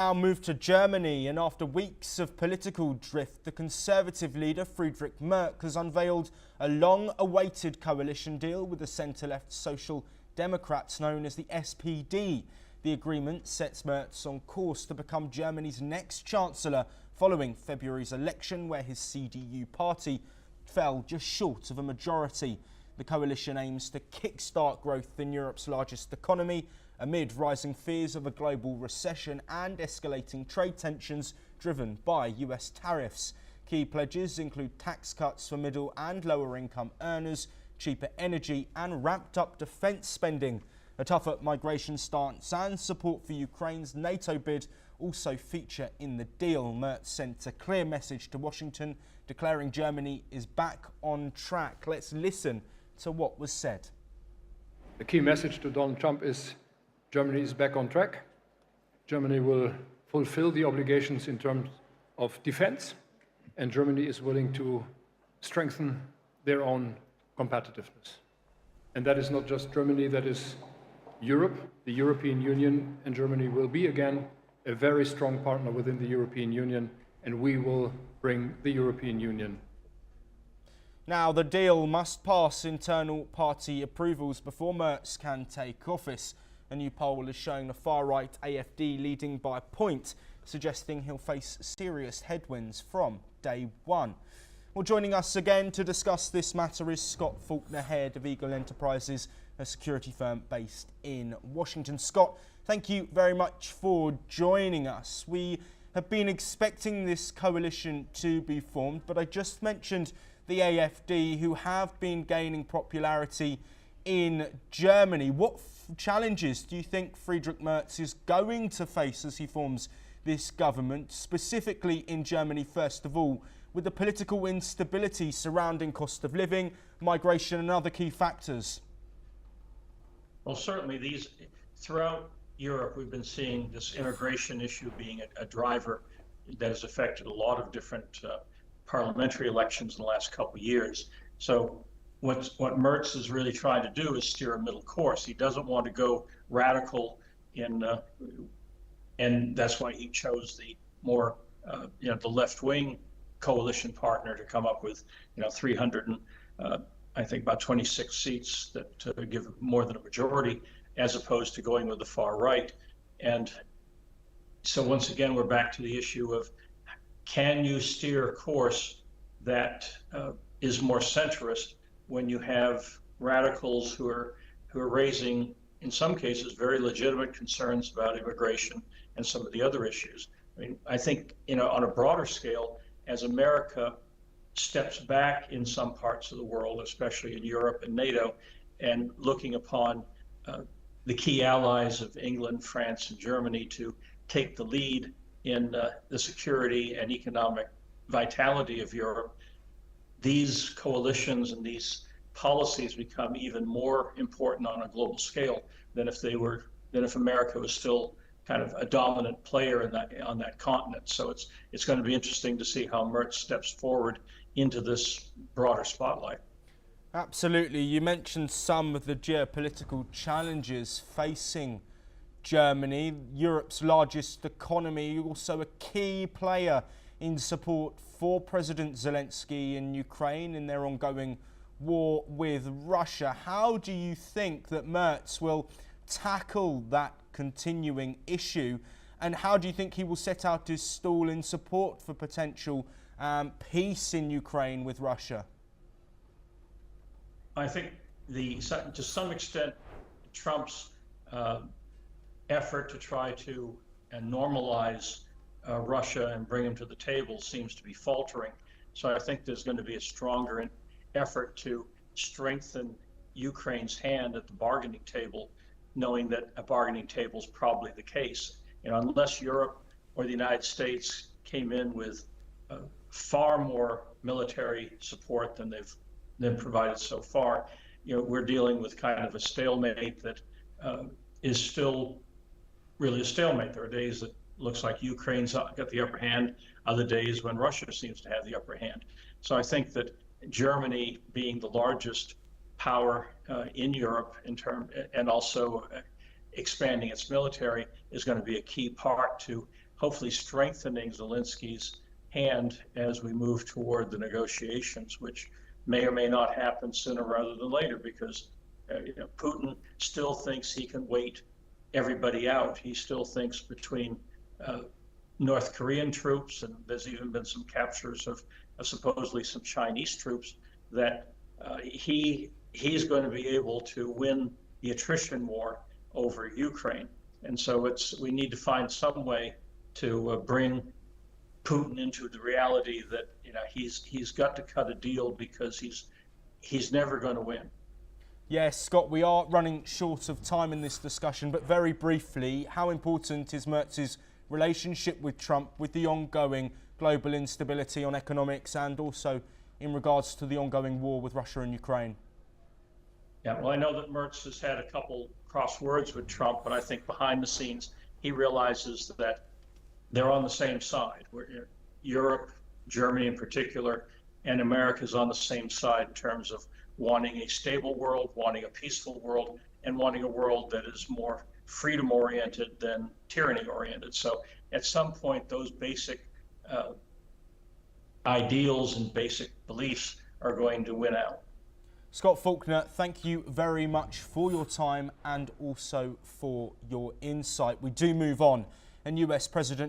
Now move to Germany, and after weeks of political drift, the Conservative leader Friedrich Merz has unveiled a long-awaited coalition deal with the centre-left Social Democrats known as the SPD. The agreement sets Merz on course to become Germany's next Chancellor following February's election, where his CDU party fell just short of a majority. The coalition aims to kickstart growth in Europe's largest economy amid rising fears of a global recession and escalating trade tensions driven by US tariffs. Key pledges include tax cuts for middle and lower income earners, cheaper energy and ramped up defence spending. A tougher migration stance and support for Ukraine's NATO bid also feature in the deal. Merz sent a clear message to Washington, declaring Germany is back on track. Let's listen to what was said. The key message to Donald Trump is Germany is back on track. Germany will fulfill the obligations in terms of defense, and Germany is willing to strengthen their own competitiveness. And that is not just Germany, that is Europe. The European Union and Germany will be again a very strong partner within the European Union, and we will bring the European Union. Now, the deal must pass internal party approvals before Merz can take office. A new poll is showing the far-right AfD leading by a point, suggesting he'll face serious headwinds from day one. Well, joining us again to discuss this matter is Scott Faulkner, head of Eagle Enterprises, a security firm based in Washington. Scott, thank you very much for joining us. We have been expecting this coalition to be formed, but I just mentioned the AfD, who have been gaining popularity in Germany. What challenges do you think Friedrich Merz is going to face as he forms this government, specifically in Germany, first of all, with the political instability surrounding cost of living, migration and other key factors? Well, certainly throughout Europe, we've been seeing this immigration issue being a driver that has affected a lot of different parliamentary elections in the last couple of years. So what Merz is really trying to do is steer a middle course. He doesn't want to go radical and that's why he chose the more, the left-wing coalition partner to come up with, 300 and I think about 26 seats that give more than a majority, as opposed to going with the far right. And so once again, we're back to the issue of, can you steer a course that is more centrist when you have radicals who are raising, in some cases, very legitimate concerns about immigration and some of the other issues? I mean, I think, on a broader scale, as America steps back in some parts of the world, especially in Europe and NATO, and looking upon the key allies of England, France, and Germany to take the lead in the security and economic vitality of Europe, these coalitions and these policies become even more important on a global scale than if America was still kind of a dominant player on that continent. So it's going to be interesting to see how Merz steps forward into this broader spotlight. Absolutely. You mentioned some of the geopolitical challenges facing Germany, Europe's largest economy, also a key player in support for President Zelensky in Ukraine in their ongoing war with Russia. How do you think that Merz will tackle that continuing issue, and how do you think he will set out his stall in support for potential peace in Ukraine with Russia? I think to some extent, Trump's effort to try to normalize Russia and bring him to the table seems to be faltering. So I think there's going to be a stronger effort to strengthen Ukraine's hand at the bargaining table, knowing that a bargaining table is probably the case. Unless Europe or the United States came in with far more military support than they've provided so far, we're dealing with kind of a stalemate that is still really a stalemate. There are days that looks like Ukraine's got the upper hand, other days when Russia seems to have the upper hand. So I think that Germany, being the largest power in Europe and also expanding its military, is going to be a key part to hopefully strengthening Zelensky's hand as we move toward the negotiations, which may or may not happen sooner rather than later, because Putin still thinks he can wait everybody out. He still thinks between North Korean troops, and there's even been some captures of supposedly some Chinese troops, that he's going to be able to win the attrition war over Ukraine. And so we need to find some way to bring Putin into the reality that he's got to cut a deal, because he's never going to win. Yes, Scott, we are running short of time in this discussion, but very briefly, how important is Merz's relationship with Trump, with the ongoing global instability on economics and also in regards to the ongoing war with Russia and Ukraine? Yeah, well, I know that Merz has had a couple cross words with Trump, but I think behind the scenes he realizes that they're on the same side. Europe, Germany in particular, and America is on the same side in terms of wanting a stable world, wanting a peaceful world, and wanting a world that is more freedom-oriented than tyranny-oriented. So at some point, those basic ideals and basic beliefs are going to win out. Scott Faulkner, thank you very much for your time and also for your insight. We do move on, and US President